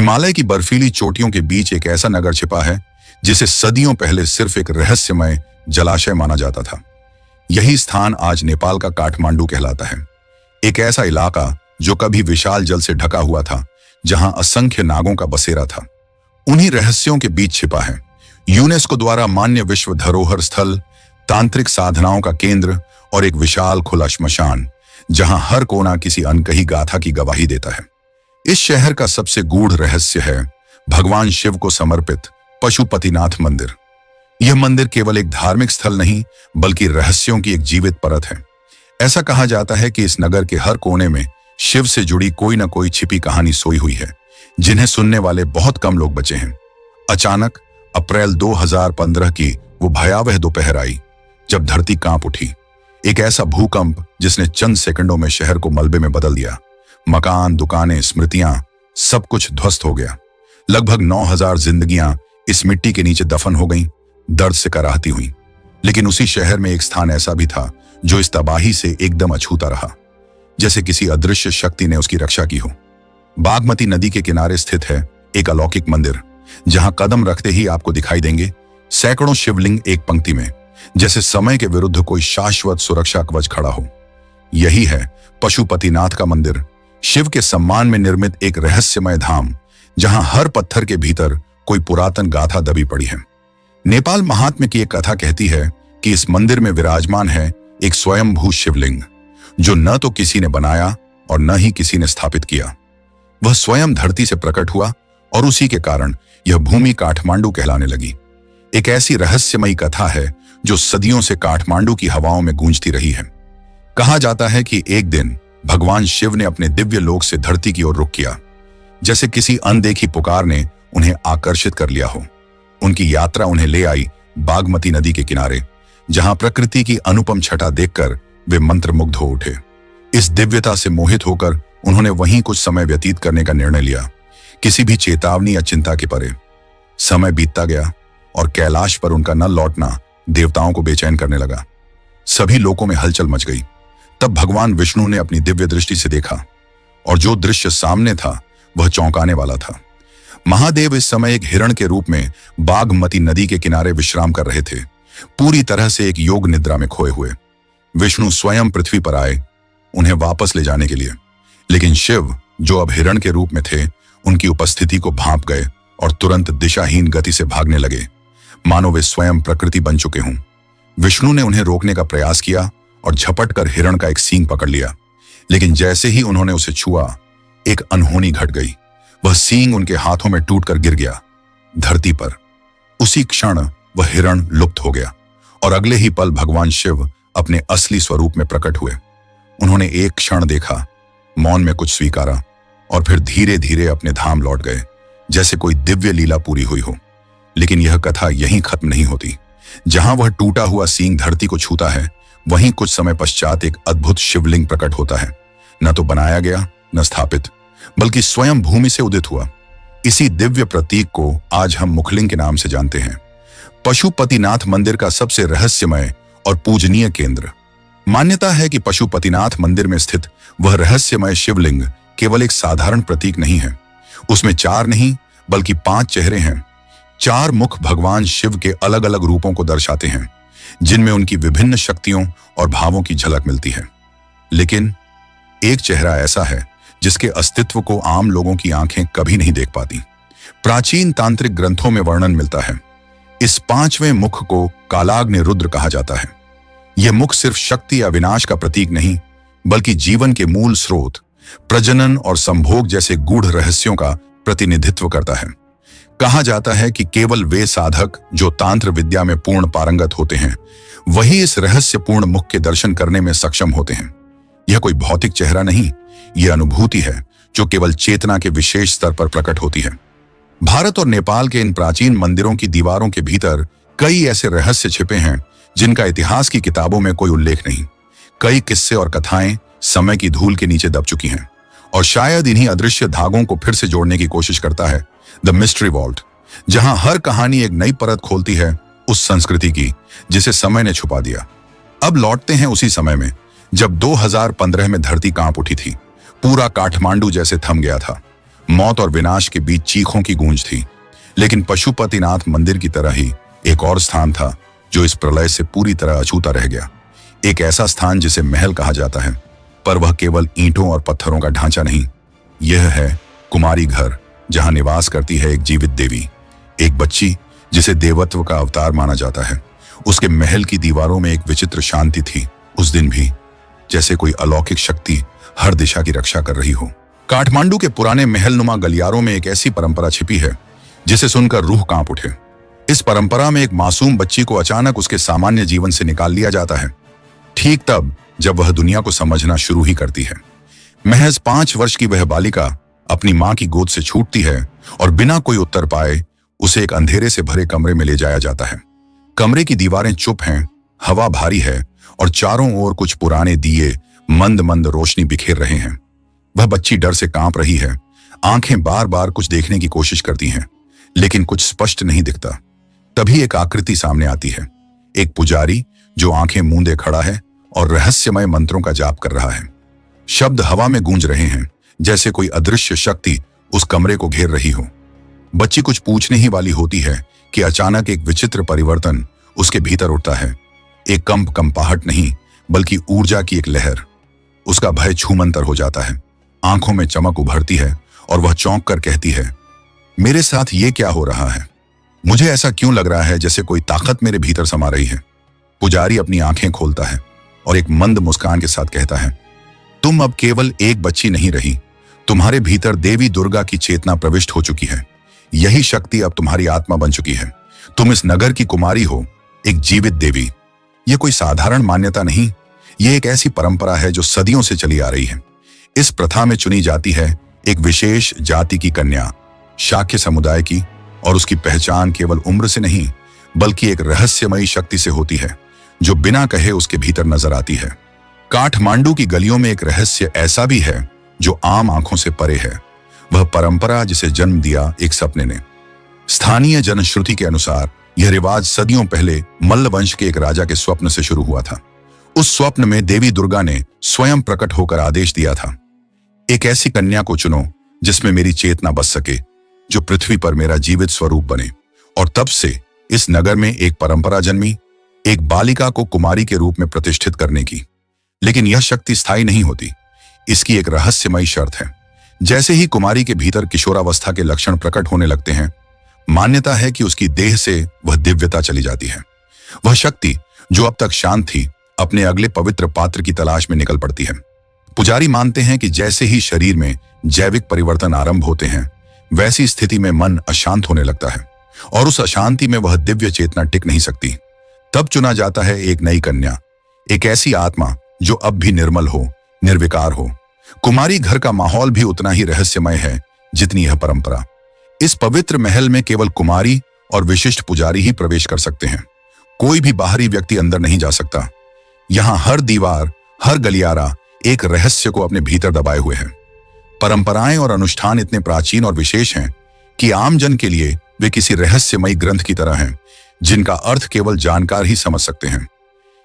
हिमालय की बर्फीली चोटियों के बीच एक ऐसा नगर छिपा है जिसे सदियों पहले सिर्फ एक रहस्यमय जलाशय माना जाता था। यही स्थान आज नेपाल का काठमांडू कहलाता है। एक ऐसा इलाका जो कभी विशाल जल से ढका हुआ था, जहां असंख्य नागों का बसेरा था। उन्हीं रहस्यों के बीच छिपा है यूनेस्को द्वारा मान्य विश्व धरोहर स्थल, तांत्रिक साधनाओं का केंद्र और एक विशाल खुला श्मशान, जहां हर कोना किसी अनकही गाथा की गवाही देता है। इस शहर का सबसे गूढ़ रहस्य है भगवान शिव को समर्पित पशुपतिनाथ मंदिर। यह मंदिर केवल एक धार्मिक स्थल नहीं, बल्कि रहस्यों की एक जीवित परत है। ऐसा कहा जाता है कि इस नगर के हर कोने में शिव से जुड़ी कोई न कोई छिपी कहानी सोई हुई है, जिन्हें सुनने वाले बहुत कम लोग बचे हैं। अचानक अप्रैल 2015 की वो भयावह दोपहर आई, जब धरती कांप उठी। एक ऐसा भूकंप जिसने चंद सेकंडों में शहर को मलबे में बदल दिया। मकान, दुकानें, स्मृतियां, सब कुछ ध्वस्त हो गया। लगभग 9000 जिंदगियां इस मिट्टी के नीचे दफन हो गईं, दर्द से कराहती हुई। लेकिन उसी शहर में एक स्थान ऐसा भी था जो इस तबाही से एकदम अछूता रहा, जैसे किसी अदृश्य शक्ति ने उसकी रक्षा की हो। बागमती नदी के किनारे स्थित है एक अलौकिक मंदिर, जहां कदम रखते ही आपको दिखाई देंगे सैकड़ों शिवलिंग एक पंक्ति में, जैसे समय के विरुद्ध कोई शाश्वत सुरक्षा कवच खड़ा हो। यही है पशुपतिनाथ का मंदिर, शिव के सम्मान में निर्मित एक रहस्यमय धाम, जहां हर पत्थर के भीतर कोई पुरातन गाथा दबी पड़ी है। नेपाल महात्म्य की एक कथा कहती है कि इस मंदिर में विराजमान है एक स्वयंभू शिवलिंग, जो न तो किसी ने बनाया और न ही किसी ने स्थापित किया। वह स्वयं धरती से प्रकट हुआ और उसी के कारण यह भूमि काठमांडू कहलाने लगी। एक ऐसी रहस्यमयी कथा है जो सदियों से काठमांडू की हवाओं में गूंजती रही है। कहा जाता है कि एक दिन भगवान शिव ने अपने दिव्य लोक से धरती की ओर रुख किया, जैसे किसी अनदेखी पुकार ने उन्हें आकर्षित कर लिया हो। उनकी यात्रा उन्हें ले आई बागमती नदी के किनारे, जहां प्रकृति की अनुपम छटा देखकर वे मंत्रमुग्ध हो उठे। इस दिव्यता से मोहित होकर उन्होंने वहीं कुछ समय व्यतीत करने का निर्णय लिया, किसी भी चेतावनी या चिंता के परे। समय बीतता गया और कैलाश पर उनका न लौटना देवताओं को बेचैन करने लगा। सभी लोकों में हलचल मच गई। तब भगवान विष्णु ने अपनी दिव्य दृष्टि से देखा, और जो दृश्य सामने था वह चौंकाने वाला था। महादेव इस समय एक हिरण के रूप में बागमती नदी के किनारे विश्राम कर रहे थे, पूरी तरह से एक योग निद्रा में खोए हुए। विष्णु स्वयं पृथ्वी पर आए उन्हें वापस ले जाने के लिए, लेकिन शिव, जो अब हिरण के रूप में थे, उनकी उपस्थिति को भांप गए और तुरंत दिशाहीन गति से भागने लगे, मानो वे स्वयं प्रकृति बन चुके हों। विष्णु ने उन्हें रोकने का प्रयास किया और झपट कर हिरण का एक सींग पकड़ लिया, लेकिन जैसे ही उन्होंने उसे छुआ, एक अनहोनी घट गई। वह सींग उनके हाथों में टूटकर गिर गया धरती पर। उसी क्षण वह हिरण लुप्त हो गया और अगले ही पल भगवान शिव अपने असली स्वरूप में प्रकट हुए। उन्होंने एक क्षण देखा, मौन में कुछ स्वीकारा और फिर धीरे धीरे अपने धाम लौट गए, जैसे कोई दिव्य लीला पूरी हुई हो। लेकिन यह कथा यहीं खत्म नहीं होती। जहां वह टूटा हुआ सींग धरती को छूता है, वहीं कुछ समय पश्चात एक अद्भुत शिवलिंग प्रकट होता है। न तो बनाया गया, न स्थापित, बल्कि स्वयं भूमि से उदित हुआ। इसी दिव्य प्रतीक को आज हम मुखलिंग के नाम से जानते हैं, पशुपतिनाथ मंदिर का सबसे रहस्यमय और पूजनीय केंद्र। मान्यता है कि पशुपतिनाथ मंदिर में स्थित वह रहस्यमय शिवलिंग केवल एक साधारण प्रतीक नहीं है। उसमें 4 नहीं बल्कि 5 चेहरे हैं। 4 मुख भगवान शिव के अलग अलग रूपों को दर्शाते हैं, जिनमें उनकी विभिन्न शक्तियों और भावों की झलक मिलती है। लेकिन एक चेहरा ऐसा है जिसके अस्तित्व को आम लोगों की आंखें कभी नहीं देख पाती। प्राचीन तांत्रिक ग्रंथों में वर्णन मिलता है। इस 5वें मुख को कालाग्नि रुद्र कहा जाता है। यह मुख सिर्फ शक्ति या विनाश का प्रतीक नहीं, बल्कि जीवन के मूल स्रोत, प्रजनन और संभोग जैसे गूढ़ रहस्यों का प्रतिनिधित्व करता है। कहा जाता है कि केवल वे साधक जो तांत्र विद्या में पूर्ण पारंगत होते हैं, वही इस रहस्यपूर्ण मुख के दर्शन करने में सक्षम होते हैं। यह कोई भौतिक चेहरा नहीं, यह अनुभूति है जो केवल चेतना के विशेष स्तर पर प्रकट होती है। भारत और नेपाल के इन प्राचीन मंदिरों की दीवारों के भीतर कई ऐसे रहस्य छिपे हैं जिनका इतिहास की किताबों में कोई उल्लेख नहीं। कई किस्से और कथाएं समय की धूल के नीचे दब चुकी हैं, और शायद इन्हीं अदृश्य धागों को फिर से जोड़ने की कोशिश करता है द मिस्ट्री वॉल्ट, जहां हर कहानी एक नई परत खोलती है उस संस्कृति की जिसे समय ने छुपा दिया। अब लौटते हैं उसी समय में जब 2015 में धरती कांप उठी थी। पूरा काठमांडू जैसे थम गया था। मौत और विनाश के बीच चीखों की गूंज थी। लेकिन पशुपतिनाथ मंदिर की तरह ही एक और स्थान था जो इस प्रलय से पूरी तरह अछूता रह गया। एक ऐसा स्थान जिसे महल कहा जाता है, पर वह केवल ईंटों और पत्थरों का ढांचा नहीं। यह है कुमारी घर, जहां निवास करती है एक जीवित देवी, एक बच्ची जिसे देवत्व का अवतार माना जाता है। उसके महल की दीवारों में एक विचित्र शांति थी, उस दिन भी, जैसे कोई अलौकिक शक्ति हर दिशा की रक्षा कर रही हो। काठमांडू के पुराने महलनुमा गलियारों में एक ऐसी परंपरा छिपी है जिसे सुनकर रूह कांप उठे। इस परंपरा में एक मासूम बच्ची को अचानक उसके सामान्य जीवन से निकाल लिया जाता है, ठीक तब जब वह दुनिया को समझना शुरू ही करती है। महज 5 वर्ष की वह बालिका अपनी मां की गोद से छूटती है और बिना कोई उत्तर पाए उसे एक अंधेरे से भरे कमरे में ले जाया जाता है। कमरे की दीवारें चुप हैं, हवा भारी है और चारों ओर कुछ पुराने दिए मंद मंद रोशनी बिखेर रहे हैं। वह बच्ची डर से कांप रही है, आंखें बार बार कुछ देखने की कोशिश करती हैं, लेकिन कुछ स्पष्ट नहीं दिखता। तभी एक आकृति सामने आती है, एक पुजारी जो आंखें मूंदे खड़ा है और रहस्यमय मंत्रों का जाप कर रहा है। शब्द हवा में गूंज रहे हैं, जैसे कोई अदृश्य शक्ति उस कमरे को घेर रही हो। बच्ची कुछ पूछने ही वाली होती है कि अचानक एक विचित्र परिवर्तन उसके भीतर उठता है। एक कंपाहट नहीं, बल्कि ऊर्जा की एक लहर। उसका भय छूमंतर हो जाता है, आंखों में चमक उभरती है और वह चौंक कर कहती है, मेरे साथ ये क्या हो रहा है? मुझे ऐसा क्यों लग रहा है जैसे कोई ताकत मेरे भीतर समा रही है? पुजारी अपनी आंखें खोलता है और एक मंद मुस्कान के साथ कहता है, तुम अब केवल एक बच्ची नहीं रही, तुम्हारे भीतर देवी दुर्गा की चेतना प्रविष्ट हो चुकी है। यही शक्ति अब तुम्हारी आत्मा बन चुकी है। तुम इस नगर की कुमारी हो, एक जीवित देवी। यह कोई साधारण मान्यता नहीं, यह एक ऐसी परंपरा है जो सदियों से चली आ रही है। इस प्रथा में चुनी जाती है एक विशेष जाति की कन्या, शाक्य समुदाय की, और उसकी पहचान केवल उम्र से नहीं, बल्कि एक रहस्यमयी शक्ति से होती है जो बिना कहे उसके भीतर नजर आती है। काठमांडू की गलियों में एक रहस्य ऐसा भी है जो आम आंखों से परे है। वह परंपरा जिसे जन्म दिया एक सपने ने। स्थानीय जनश्रुति के अनुसार यह रिवाज सदियों पहले मल्ल वंश के एक राजा के स्वप्न से शुरू हुआ था। उस स्वप्न में देवी दुर्गा ने स्वयं प्रकट होकर आदेश दिया था, एक ऐसी कन्या को चुनो जिसमें मेरी चेतना बस सके, जो पृथ्वी पर मेरा जीवित स्वरूप बने। और तब से इस नगर में एक परंपरा जन्मी, एक बालिका को कुमारी के रूप में प्रतिष्ठित करने की। लेकिन यह शक्ति स्थायी नहीं होती, इसकी एक रहस्यमयी शर्त है। जैसे ही कुमारी के भीतर किशोरावस्था के लक्षण प्रकट होने लगते हैं, मान्यता है कि उसकी देह से वह दिव्यता चली जाती है। वह शक्ति जो अब तक शांत थी, अपने अगले पवित्र पात्र की तलाश में निकल पड़ती है। पुजारी मानते हैं कि जैसे ही शरीर में जैविक परिवर्तन आरंभ होते हैं, वैसी स्थिति में मन अशांत होने लगता है और उस अशांति में वह दिव्य चेतना टिक नहीं सकती। तब चुना जाता है एक नई कन्या, एक ऐसी आत्मा जो अब भी निर्मल हो, निर्विकार हो। कुमारी घर का माहौल भी उतना ही रहस्यमय है जितनी यह परंपरा। इस पवित्र महल में केवल कुमारी और विशिष्ट पुजारी ही प्रवेश कर सकते हैं, कोई भी बाहरी व्यक्ति अंदर नहीं जा सकता। यहाँ हर दीवार, हर गलियारा एक रहस्य को अपने भीतर दबाए हुए है। परंपराएं और अनुष्ठान इतने प्राचीन और विशेष हैं कि आम जन के लिए वे किसी रहस्यमयी ग्रंथ की तरह हैं, जिनका अर्थ केवल जानकार ही समझ सकते हैं।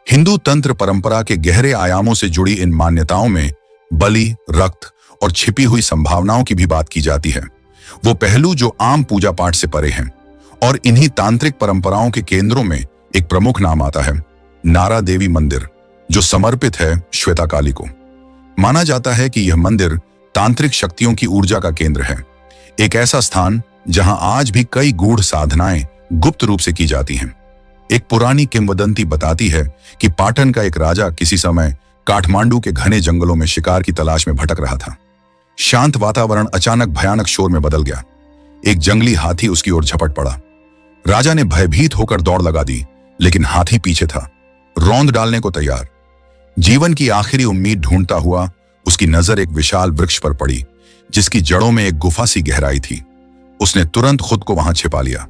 हिंदू तंत्र परंपरा के गहरे आयामों से जुड़ी इन मान्यताओं में बलि, रक्त और छिपी हुई संभावनाओं की भी बात की जाती है, वो पहलू जो आम पूजा पाठ से परे हैं। और इन्हीं तांत्रिक परंपराओं के केंद्रों में एक प्रमुख नाम आता है, नारा देवी मंदिर, जो समर्पित है श्वेता काली को। माना जाता है कि यह मंदिर तांत्रिक शक्तियों की ऊर्जा का केंद्र है, एक ऐसा स्थान जहां आज भी कई गूढ़ साधनाएं गुप्त रूप से की जाती हैं। एक पुरानी किंवदंती बताती है कि पाटन का एक राजा किसी समय काठमांडू के घने जंगलों में शिकार की तलाश में भटक रहा था। शांत वातावरण अचानक भयानक शोर में बदल गया। एक जंगली हाथी उसकी ओर झपट पड़ा। राजा ने भयभीत होकर दौड़ लगा दी, लेकिन हाथी पीछे था, रौंद डालने को तैयार। जीवन की आखिरी उम्मीद ढूंढता हुआ उसकी नजर एक विशाल वृक्ष पर पड़ी, जिसकी जड़ों में एक गुफा सी गहराई थी। उसने तुरंत खुद को वहां छिपा लिया।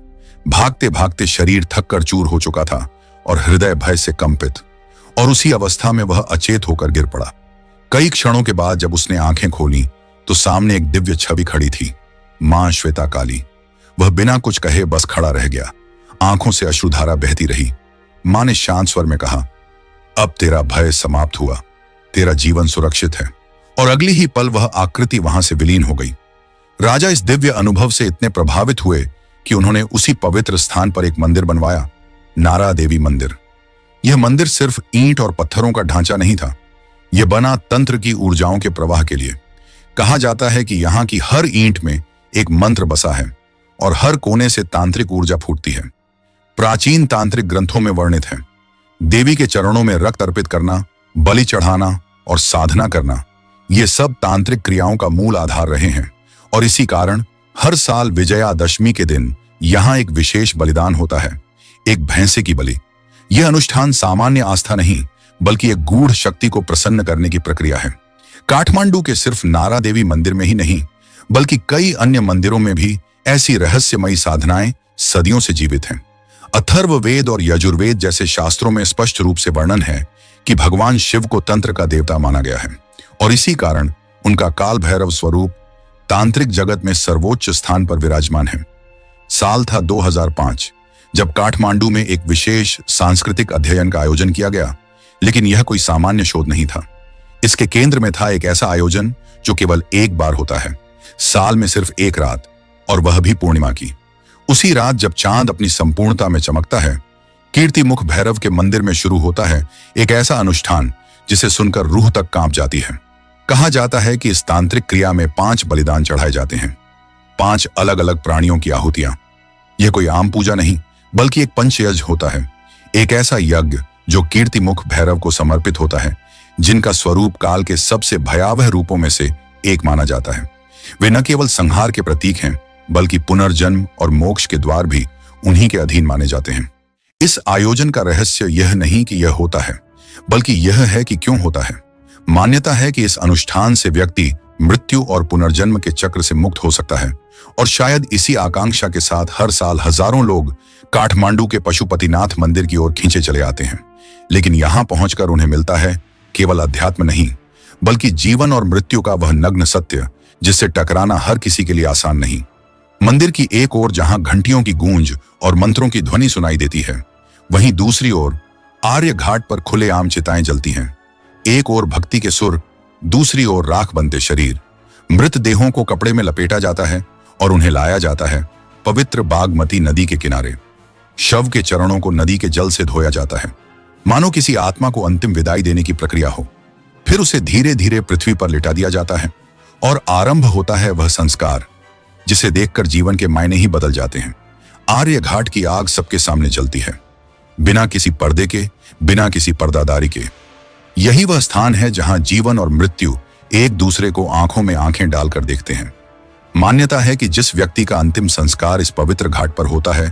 भागते भागते शरीर थक कर चूर हो चुका था और हृदय भय से कंपित, और उसी अवस्था में वह अचेत होकर गिर पड़ा। कई क्षणों के बाद जब उसने आंखें खोली तो सामने एक दिव्य छवि खड़ी थी, मां श्वेता काली। वह बिना कुछ कहे बस खड़ा रह गया, आंखों से अश्रुधारा बहती रही। मां ने शांत स्वर में कहा, अब तेरा भय समाप्त हुआ, तेरा जीवन सुरक्षित है। और अगली ही पल वह आकृति वहां से विलीन हो गई। राजा इस दिव्य अनुभव से इतने प्रभावित हुए कि उन्होंने उसी पवित्र स्थान पर एक मंदिर बनवाया, नारा देवी मंदिर। यह मंदिर सिर्फ ईंट और पत्थरों का ढांचा नहीं था, यह बना तंत्र की ऊर्जाओं के प्रवाह के लिए। कहा जाता है कि यहाँ की हर ईंट में एक मंत्र बसा है और हर कोने से तांत्रिक ऊर्जा फूटती है। प्राचीन तांत्रिक ग्रंथों में वर्णित है, देवी के चरणों में रक्त अर्पित करना, बलि चढ़ाना और साधना करना, ये सब तांत्रिक क्रियाओं का मूल आधार रहे हैं। और इसी कारण हर साल विजयादशमी के दिन यहाँ एक विशेष बलिदान होता है, एक भैंसे की बलि। यह अनुष्ठान सामान्य आस्था नहीं, बल्कि एक गूढ़ शक्ति को प्रसन्न करने की प्रक्रिया है। काठमांडू के सिर्फ नारा देवी मंदिर में ही नहीं, बल्कि कई अन्य मंदिरों में भी ऐसी रहस्यमयी साधनाएं सदियों से जीवित हैं। अथर्ववेद और यजुर्वेद जैसे शास्त्रों में स्पष्ट रूप से वर्णन है कि भगवान शिव को तंत्र का देवता माना गया है और इसी कारण उनका काल भैरव स्वरूप तांत्रिक जगत में सर्वोच्च स्थान पर विराजमान है। साल था 2005 जब काठमांडू में एक विशेष सांस्कृतिक अध्ययन का आयोजन किया गया, लेकिन यह कोई सामान्य शोध नहीं था। इसके केंद्र में था एक ऐसा आयोजन जो केवल एक बार होता है, साल में सिर्फ एक रात, और वह भी पूर्णिमा की। उसी रात जब चांद अपनी संपूर्णता में चमकता है, कीर्तिमुख भैरव के मंदिर में शुरू होता है एक ऐसा अनुष्ठान जिसे सुनकर रूह तक कांप जाती है। कहा जाता है कि इस तांत्रिक क्रिया में 5 बलिदान चढ़ाए जाते हैं, 5 अलग अलग प्राणियों की आहुतियां। यह कोई आम पूजा नहीं, बल्कि एक पंचयज्ञ होता है, एक ऐसा यज्ञ जो कीर्तिमुख भैरव को समर्पित होता है, जिनका स्वरूप काल के सबसे भयावह रूपों में से एक माना जाता है। वे न केवल संहार के प्रतीक हैं, बल्कि पुनर्जन्म और मोक्ष के द्वार भी उन्हीं के अधीन माने जाते हैं। इस आयोजन का रहस्य यह नहीं कि यह होता है, बल्कि यह है कि क्यों होता है। मान्यता है कि इस अनुष्ठान से व्यक्ति मृत्यु और पुनर्जन्म के चक्र से मुक्त हो सकता है, और शायद इसी आकांक्षा के साथ हर साल हजारों लोग काठमांडू के पशुपतिनाथ मंदिर की ओर खींचे चले आते हैं। लेकिन यहां पहुंचकर उन्हें मिलता है केवल अध्यात्म नहीं, बल्कि जीवन और मृत्यु का वह नग्न सत्य जिससे टकराना हर किसी के लिए आसान नहीं। मंदिर की एक ओर जहां घंटियों की गूंज और मंत्रों की ध्वनि सुनाई देती है, वहीं दूसरी ओर आर्य घाट पर खुलेआम चिताएं जलती हैं। एक ओर भक्ति के सुर, दूसरी ओर राख बनते शरीर। मृत देहों को कपड़े में लपेटा जाता है और उन्हें लाया जाता है पवित्र बागमती नदी के किनारे। शव के चरणों को नदी के जल से धोया जाता है, मानो किसी आत्मा को अंतिम विदाई देने की प्रक्रिया हो। फिर उसे धीरे धीरे पृथ्वी पर लिटा दिया जाता है और आरंभ होता है वह संस्कार जिसे देखकर जीवन के मायने ही बदल जाते हैं। आर्य घाट की आग सबके सामने जलती है, बिना किसी पर्दे के, बिना किसी पर्दादारी के। यही वह स्थान है जहां जीवन और मृत्यु एक दूसरे को आंखों में आंखें डालकर देखते हैं। मान्यता है कि जिस व्यक्ति का अंतिम संस्कार इस पवित्र घाट पर होता है,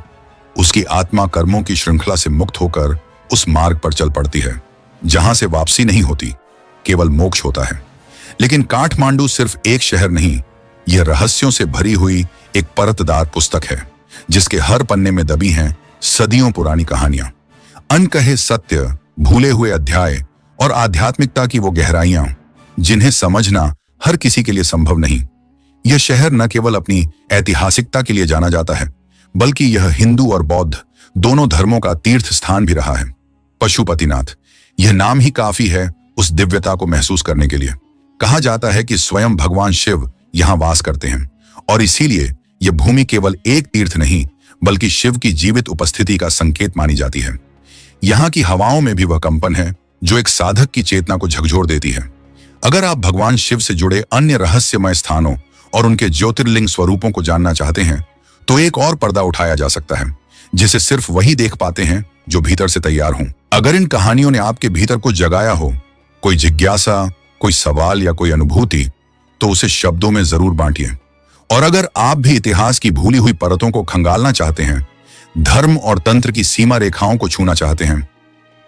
उसकी आत्मा कर्मों की श्रृंखला से मुक्त होकर उस मार्ग पर चल पड़ती है जहां से वापसी नहीं होती, केवल मोक्ष होता है। लेकिन काठमांडू सिर्फ एक शहर नहीं, यह रहस्यों से भरी हुई एक परतदार पुस्तक है, जिसके हर पन्ने में दबी हैं सदियों पुरानी कहानियां, अनकहे सत्य, भूले हुए अध्याय और आध्यात्मिकता की वो गहराइयां जिन्हें समझना हर किसी के लिए संभव नहीं। यह शहर न केवल अपनी ऐतिहासिकता के लिए जाना जाता है, बल्कि यह हिंदू और बौद्ध दोनों धर्मों का तीर्थ स्थान भी रहा है। पशुपतिनाथ, यह नाम ही काफी है उस दिव्यता को महसूस करने के लिए। कहा जाता है कि स्वयं भगवान शिव यहाँ वास करते हैं और इसीलिए यह भूमि केवल एक तीर्थ नहीं, बल्कि शिव की जीवित उपस्थिति का संकेत मानी जाती है। यहाँ की हवाओं में भी वह कंपन है जो एक साधक की चेतना को झकझोर देती है। अगर आप भगवान शिव से जुड़े अन्य रहस्यमय स्थानों और उनके ज्योतिर्लिंग स्वरूपों को जानना चाहते हैं, तो एक और पर्दा उठाया जा सकता है जिसे सिर्फ वही देख पाते हैं जो भीतर से तैयार हों। अगर इन कहानियों ने आपके भीतर कुछ जगाया हो, कोई जिज्ञासा, कोई सवाल या कोई अनुभूति, तो उसे शब्दों में जरूर बांटिए। और अगर आप भी इतिहास की भूली हुई परतों को खंगालना चाहते हैं, धर्म और तंत्र की सीमा रेखाओं को छूना चाहते हैं,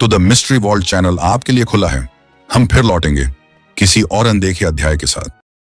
तो द मिस्ट्री वॉल्ट चैनल आपके लिए खुला है। हम फिर लौटेंगे किसी और अनदेखे अध्याय के साथ।